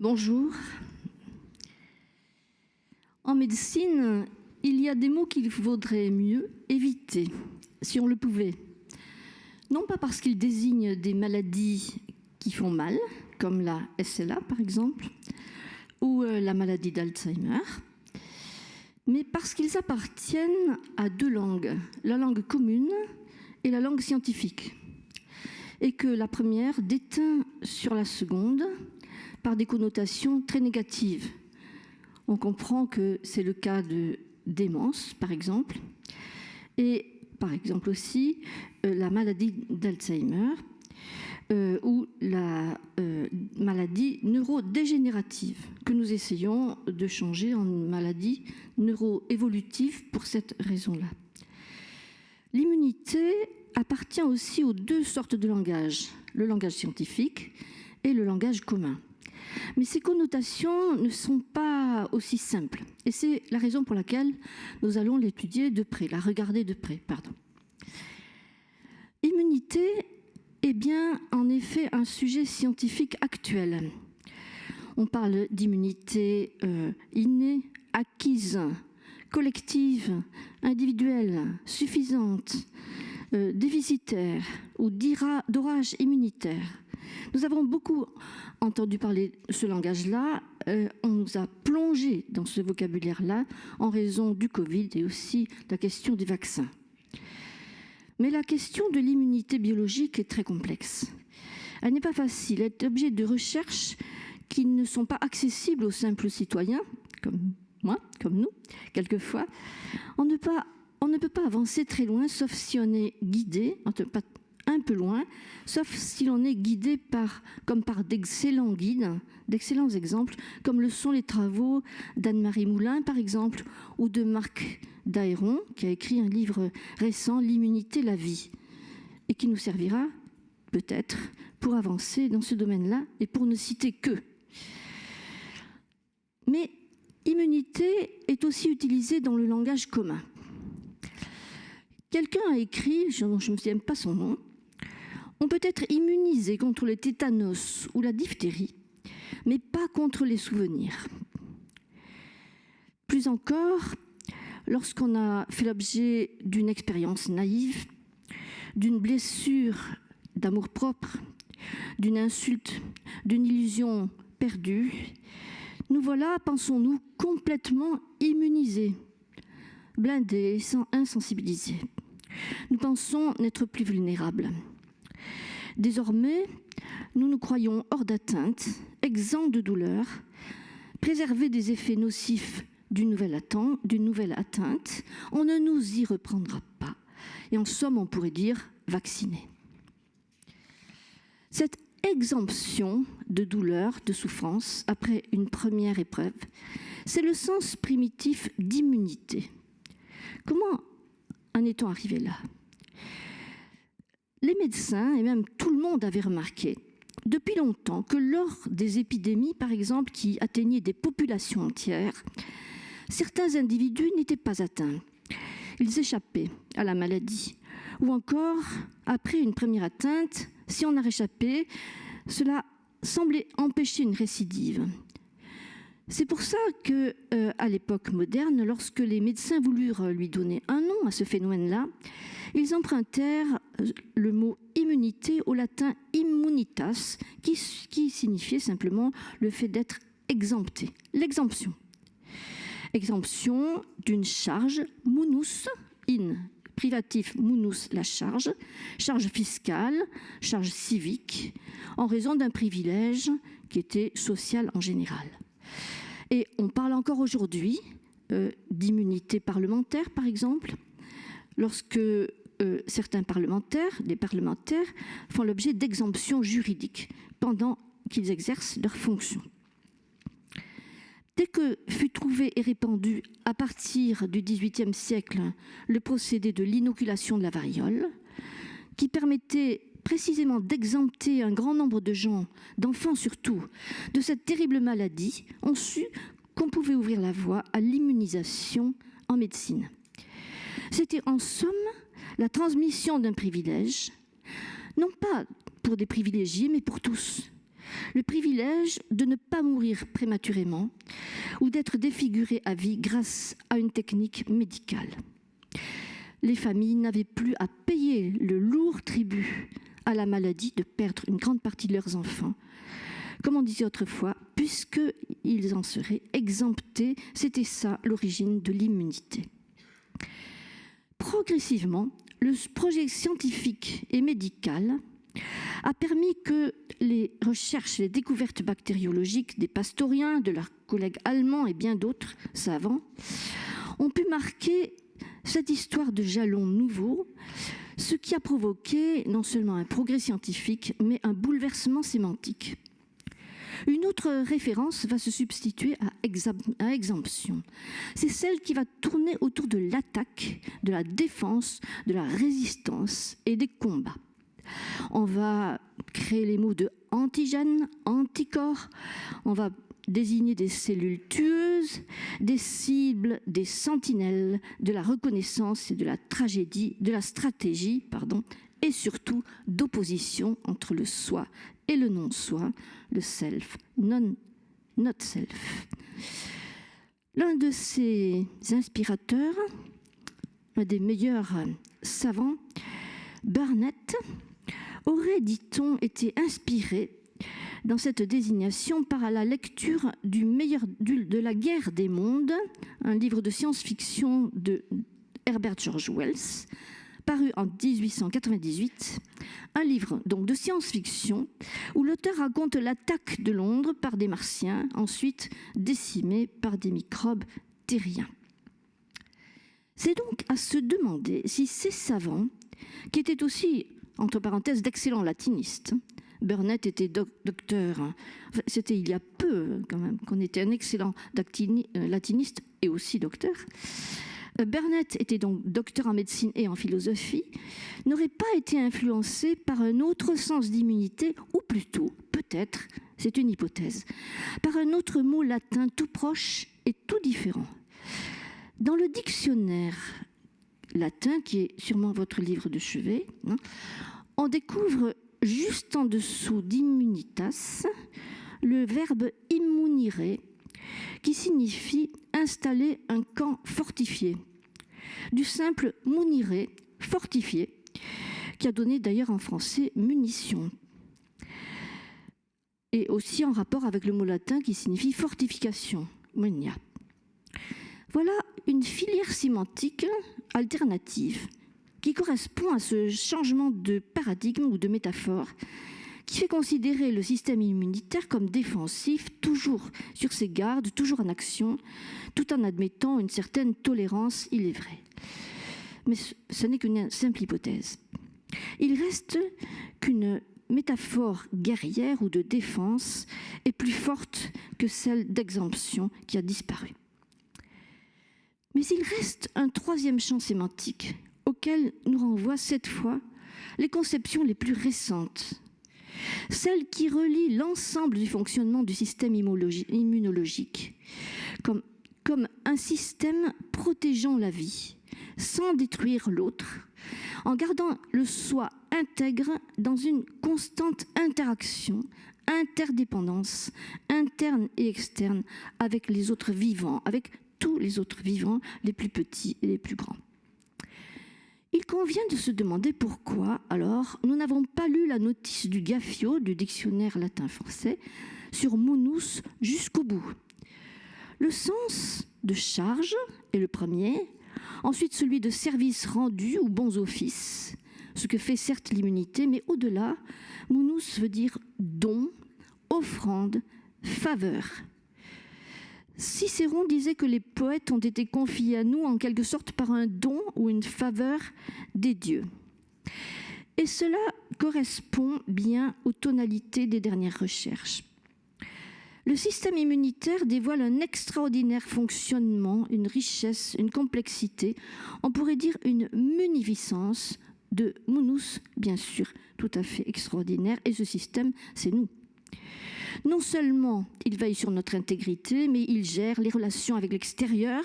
Bonjour. En médecine, il y a des mots qu'il vaudrait mieux éviter, si on le pouvait. Non pas parce qu'ils désignent des maladies qui font mal, comme la SLA par exemple, ou la maladie d'Alzheimer, mais parce qu'ils appartiennent à deux langues, la langue commune et la langue scientifique, et que la première déteint sur la seconde par des connotations très négatives. On comprend que c'est le cas de démence, par exemple, et par exemple aussi la maladie d'Alzheimer ou la maladie neurodégénérative, que nous essayons de changer en maladie neuroévolutive pour cette raison-là. L'immunité appartient aussi aux deux sortes de langage, le langage scientifique et le langage commun. Mais ces connotations ne sont pas aussi simples. Et c'est la raison pour laquelle nous allons l'étudier de près, la regarder de près, pardon. Immunité est bien en effet un sujet scientifique actuel. On parle d'immunité innée, acquise, collective, individuelle, suffisante, déficitaire ou d'orage immunitaire. Nous avons beaucoup entendu parler de ce langage-là. On nous a plongé dans ce vocabulaire-là en raison du Covid et aussi de la question des vaccins. Mais la question de l'immunité biologique est très complexe. Elle n'est pas facile. Elle est objet de recherches qui ne sont pas accessibles aux simples citoyens, comme moi, comme nous, quelquefois. On ne peut pas avancer très loin, sauf si on est guidé, un peu loin, sauf si l'on est guidé comme par d'excellents guides, d'excellents exemples, comme le sont les travaux d'Anne-Marie Moulin, par exemple, ou de Marc Dahéron, qui a écrit un livre récent, L'immunité, la vie, et qui nous servira peut-être pour avancer dans ce domaine-là, et pour ne citer que. Mais immunité est aussi utilisée dans le langage commun. Quelqu'un a écrit, je ne me souviens pas son nom, on peut être immunisé contre le tétanos ou la diphtérie, mais pas contre les souvenirs. Plus encore, lorsqu'on a fait l'objet d'une expérience naïve, d'une blessure d'amour-propre, d'une insulte, d'une illusion perdue, nous voilà, pensons-nous, complètement immunisés, blindés, insensibilisés. Nous pensons n'être plus vulnérables. Désormais, nous nous croyons hors d'atteinte, exempts de douleur, préservés des effets nocifs d'une nouvelle atteinte. On ne nous y reprendra pas. Et en somme, on pourrait dire vaccinés. Cette exemption de douleur, de souffrance, après une première épreuve, c'est le sens primitif d'immunité. Comment en est-on arrivé là ? Les médecins, et même tout le monde, avait remarqué depuis longtemps que lors des épidémies, par exemple, qui atteignaient des populations entières, certains individus n'étaient pas atteints. Ils échappaient à la maladie. Ou encore, après une première atteinte, si on a réchappé, cela semblait empêcher une récidive. C'est pour ça qu'à l'époque moderne, lorsque les médecins voulurent lui donner un nom à ce phénomène-là, ils empruntèrent le mot immunité au latin immunitas, qui signifiait simplement le fait d'être exempté, l'exemption. Exemption d'une charge munus, privatif munus, la charge fiscale, charge civique, en raison d'un privilège qui était social en général. Et on parle encore aujourd'hui d'immunité parlementaire, par exemple, lorsque certains des parlementaires font l'objet d'exemptions juridiques pendant qu'ils exercent leurs fonctions. Dès que fut trouvé et répandu à partir du XVIIIe siècle le procédé de l'inoculation de la variole, qui permettait précisément d'exempter un grand nombre de gens, d'enfants surtout, de cette terrible maladie, on sut qu'on pouvait ouvrir la voie à l'immunisation en médecine. C'était en somme la transmission d'un privilège, non pas pour des privilégiés, mais pour tous. le privilège de ne pas mourir prématurément ou d'être défiguré à vie grâce à une technique médicale. Les familles n'avaient plus à payer le lourd tribut à la maladie de perdre une grande partie de leurs enfants, comme on disait autrefois, puisqu'ils en seraient exemptés. C'était ça l'origine de l'immunité. Progressivement, le projet scientifique et médical a permis que les recherches et les découvertes bactériologiques des Pastoriens, de leurs collègues allemands et bien d'autres savants ont pu marquer cette histoire de jalons nouveaux, ce qui a provoqué non seulement un progrès scientifique, mais un bouleversement sémantique. Une autre référence va se substituer à exemption. C'est celle qui va tourner autour de l'attaque, de la défense, de la résistance et des combats. On va créer les mots de antigène, anticorps, on va désigner des cellules tueuses, des cibles, des sentinelles, de la reconnaissance et de la stratégie, et surtout d'opposition entre le soi et le non-soi, le self, not self. L'un de ses inspirateurs, un des meilleurs savants, Burnet, aurait, dit-on, été inspiré dans cette désignation par la lecture de La guerre des mondes, un livre de science-fiction de Herbert George Wells, paru en 1898, un livre donc de science-fiction où l'auteur raconte l'attaque de Londres par des Martiens, ensuite décimés par des microbes terriens. C'est donc à se demander si ces savants, qui étaient aussi, entre parenthèses, d'excellents latinistes, Burnet était docteur, c'était il y a peu quand même qu'on était un excellent latiniste et aussi docteur. Burnet était donc docteur en médecine et en philosophie, n'aurait pas été influencé par un autre sens d'immunité, ou plutôt, peut-être, c'est une hypothèse, par un autre mot latin tout proche et tout différent. Dans le dictionnaire latin, qui est sûrement votre livre de chevet, on découvre juste en dessous d'immunitas le verbe immunire, qui signifie installer un camp fortifié, du simple munire, fortifié, qui a donné d'ailleurs en français munition, et aussi en rapport avec le mot latin qui signifie fortification, munia. Voilà une filière sémantique alternative qui correspond à ce changement de paradigme ou de métaphore qui fait considérer le système immunitaire comme défensif, toujours sur ses gardes, toujours en action, tout en admettant une certaine tolérance, il est vrai. Mais ce n'est qu'une simple hypothèse. Il reste qu'une métaphore guerrière ou de défense est plus forte que celle d'exemption qui a disparu. Mais il reste un troisième champ sémantique auquel nous renvoient cette fois les conceptions les plus récentes, celles qui relient l'ensemble du fonctionnement du système immunologique comme un système protégeant la vie, sans détruire l'autre, en gardant le soi intègre dans une constante interaction, interdépendance, interne et externe avec les autres vivants, avec tous les autres vivants, les plus petits et les plus grands. Il convient de se demander pourquoi, alors, nous n'avons pas lu la notice du Gaffio, du dictionnaire latin-français, sur munus jusqu'au bout. Le sens de charge est le premier, ensuite celui de service rendu ou bons offices, ce que fait certes l'immunité, mais au-delà, munus veut dire don, offrande, faveur. Cicéron disait que les poètes ont été confiés à nous en quelque sorte par un don ou une faveur des dieux. Et cela correspond bien aux tonalités des dernières recherches. Le système immunitaire dévoile un extraordinaire fonctionnement, une richesse, une complexité, on pourrait dire une munificence de munus, bien sûr, tout à fait extraordinaire, et ce système, c'est nous. Non seulement il veille sur notre intégrité, mais il gère les relations avec l'extérieur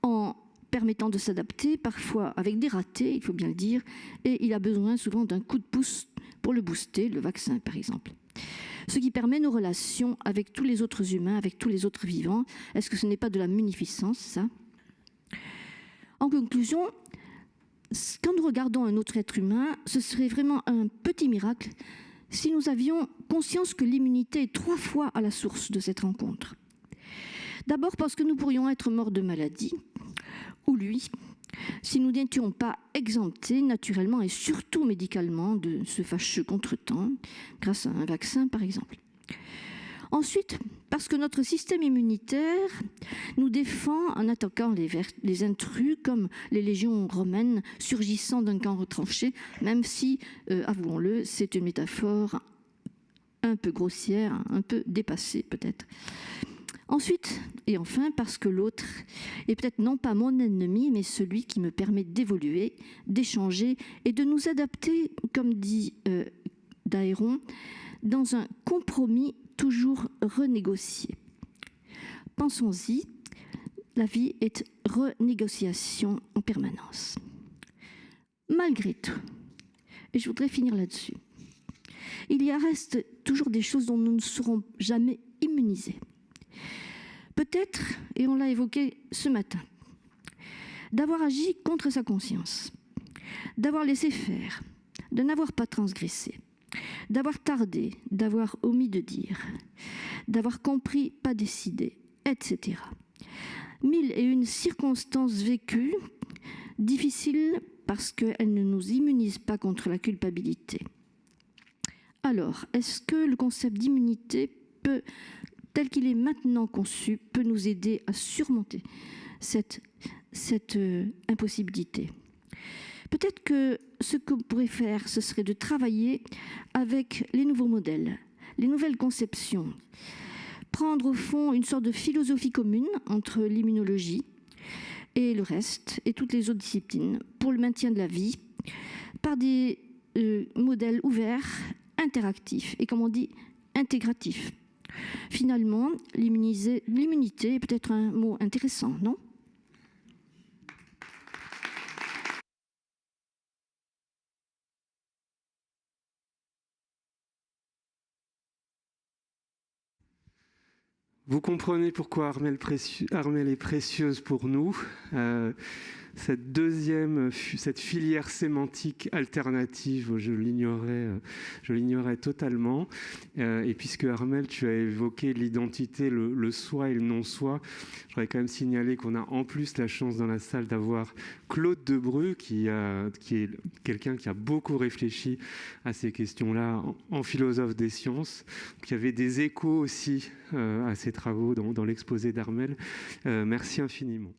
en permettant de s'adapter, parfois avec des ratés, il faut bien le dire, et il a besoin souvent d'un coup de pouce pour le booster, le vaccin par exemple. ce qui permet nos relations avec tous les autres humains, avec tous les autres vivants. Est-ce que ce n'est pas de la munificence, ça? En conclusion, quand nous regardons un autre être humain, ce serait vraiment un petit miracle si nous avions conscience que l'immunité est 3 fois à la source de cette rencontre. D'abord parce que nous pourrions être morts de maladie, ou lui, si nous n'étions pas exemptés naturellement et surtout médicalement de ce fâcheux contretemps, grâce à un vaccin par exemple. Ensuite, parce que notre système immunitaire nous défend en attaquant les intrus comme les légions romaines surgissant d'un camp retranché, même si, avouons-le, c'est une métaphore un peu grossière, un peu dépassée peut-être. Ensuite, et enfin, parce que l'autre est peut-être non pas mon ennemi, mais celui qui me permet d'évoluer, d'échanger et de nous adapter, comme dit Dahéron, dans un compromis toujours renégocié. Pensons-y, la vie est renégociation en permanence. Malgré tout, et je voudrais finir là-dessus, il y reste toujours des choses dont nous ne serons jamais immunisés. Peut-être, et on l'a évoqué ce matin, d'avoir agi contre sa conscience, d'avoir laissé faire, de n'avoir pas transgressé, d'avoir tardé, d'avoir omis de dire, d'avoir compris, pas décidé, etc. 1001 circonstances vécues, difficiles parce qu'elles ne nous immunisent pas contre la culpabilité. Alors, est-ce que le concept d'immunité peut, tel qu'il est maintenant conçu, peut nous aider à surmonter cette impossibilité? Peut-être que ce qu'on pourrait faire, ce serait de travailler avec les nouveaux modèles, les nouvelles conceptions, prendre au fond une sorte de philosophie commune entre l'immunologie et le reste, et toutes les autres disciplines, pour le maintien de la vie, par des modèles ouverts, interactifs et, comme on dit, intégratifs. Finalement, l'immunité est peut-être un mot intéressant, non ? Vous comprenez pourquoi Armelle est précieuse pour nous. Cette filière sémantique alternative, je l'ignorais totalement. Et puisque Armelle, tu as évoqué l'identité, le soi et le non-soi, je voudrais quand même signaler qu'on a en plus la chance dans la salle d'avoir Claude Debreu, qui est quelqu'un qui a beaucoup réfléchi à ces questions-là en philosophe des sciences. Il y avait des échos aussi à ces travaux dans l'exposé d'Armelle. Merci infiniment.